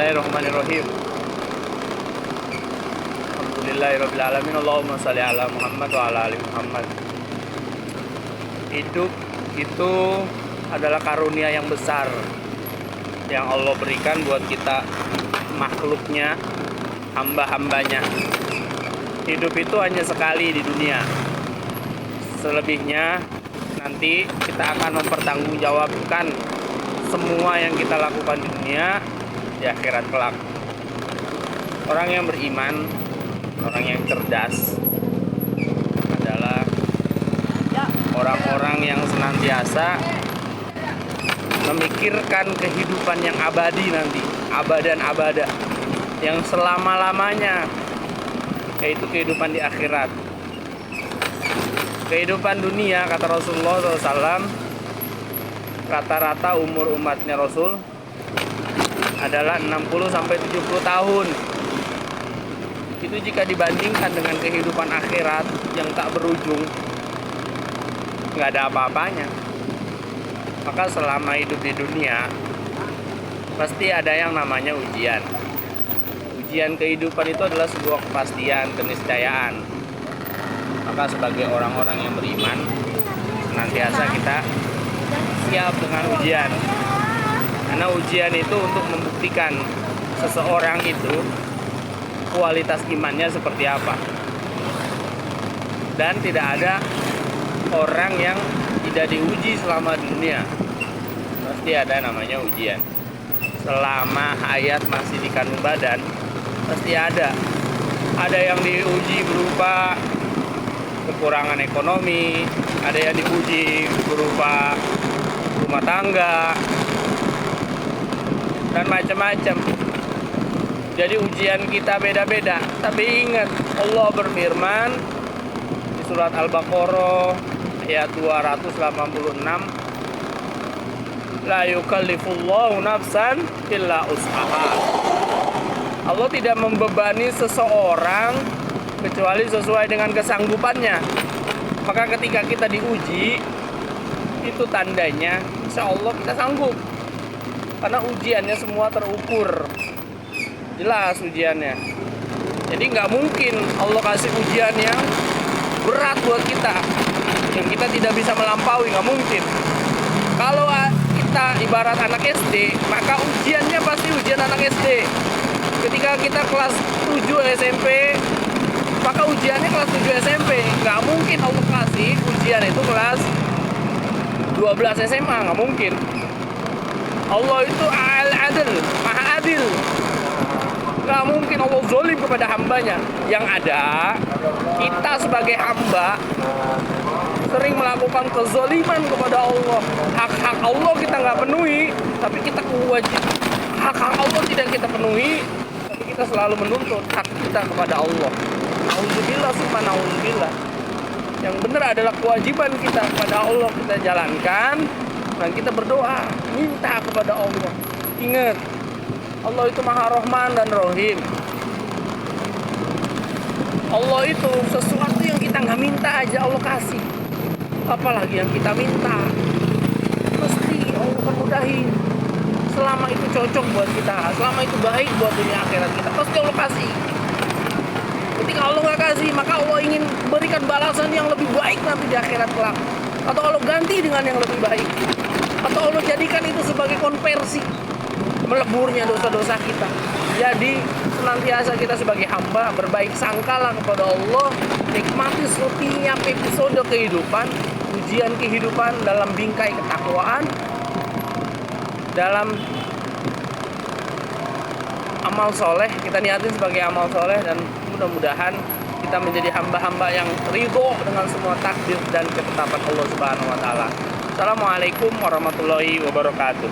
Bismillahirrahmanirrahim. Alhamdulillahirabbil alamin. Allahumma shalli ala Muhammad wa ala ali Muhammad. Hidup itu adalah karunia yang besar yang Allah berikan buat kita, makhluknya, hamba-hambanya. Hidup itu hanya sekali di dunia. Selebihnya nanti kita akan mempertanggungjawabkan semua yang kita lakukan di dunia di akhirat kelak. Orang yang beriman, orang yang cerdas adalah orang-orang yang senantiasa memikirkan kehidupan yang abadi nanti, abadan abada, yang selama-lamanya, yaitu kehidupan di akhirat. Kehidupan dunia, kata Rasulullah SAW, rata-rata umur umatnya Rasul adalah 60-70 tahun. Itu jika dibandingkan dengan kehidupan akhirat yang tak berujung, nggak ada apa-apanya. Maka selama hidup di dunia pasti ada yang namanya ujian. Ujian kehidupan itu adalah sebuah kepastian, keniscayaan. Maka sebagai orang-orang yang beriman, senantiasa kita siap dengan ujian. Karena ujian itu untuk membuktikan seseorang itu kualitas imannya seperti apa. Dan tidak ada orang yang tidak diuji selama di dunia. Pasti ada namanya ujian. Selama hayat masih di kandung badan, pasti ada. Ada yang diuji berupa kekurangan ekonomi, ada yang diuji berupa rumah tangga, dan macam-macam. Jadi ujian kita beda-beda. Tapi ingat, Allah berfirman di surat Al-Baqarah ayat 286, la yukallifullahu nafsan illa us'aha. Allah tidak membebani seseorang kecuali sesuai dengan kesanggupannya. Maka ketika kita diuji, itu tandanya insya Allah kita sanggup. Karena ujiannya semua terukur, jelas ujiannya. Jadi nggak mungkin Allah kasih ujian yang berat buat kita, yang kita tidak bisa melampaui, nggak mungkin. Kalau kita ibarat anak SD, maka ujiannya pasti ujian anak SD. Ketika kita kelas 7 SMP, maka ujiannya kelas 7 SMP. Nggak mungkin Allah kasih ujian itu kelas 12 SMA, nggak mungkin. Allah itu al-adil, maha adil. Nggak mungkin Allah zalim kepada hambanya. Yang ada, kita sebagai hamba sering melakukan kezaliman kepada Allah. Hak-hak Allah kita nggak penuhi, tapi kita kewajiban. Hak-hak Allah tidak kita penuhi, tapi kita selalu menuntut hak kita kepada Allah. Nauzubillah, summa nauzubillah. Yang benar adalah kewajiban kita kepada Allah kita jalankan, dan kita berdoa, minta kepada Allah. Ingat, Allah itu Maha Rahman dan Rahim. Allah itu sesuatu yang kita nggak minta aja Allah kasih. Apalagi yang kita minta, mesti Allah akan mudahin. Selama itu cocok buat kita, selama itu baik buat dunia akhirat kita, pasti Allah kasih. Ketika Allah nggak kasih, maka Allah ingin berikan balasan yang lebih baik nanti di akhirat kelak. Atau Allah ganti dengan yang lebih baik. Atau Allah jadikan itu sebagai konversi meleburnya dosa-dosa kita. Jadi senantiasa kita sebagai hamba berbaik sangkalah kepada Allah, nikmati setiap episode kehidupan, ujian kehidupan dalam bingkai ketakwaan, dalam amal soleh. Kita niatin sebagai amal soleh, dan mudah-mudahan kita menjadi hamba-hamba yang ridho dengan semua takdir dan ketetapan Allah Subhanahu wa Ta'ala. Assalamualaikum warahmatullahi wabarakatuh.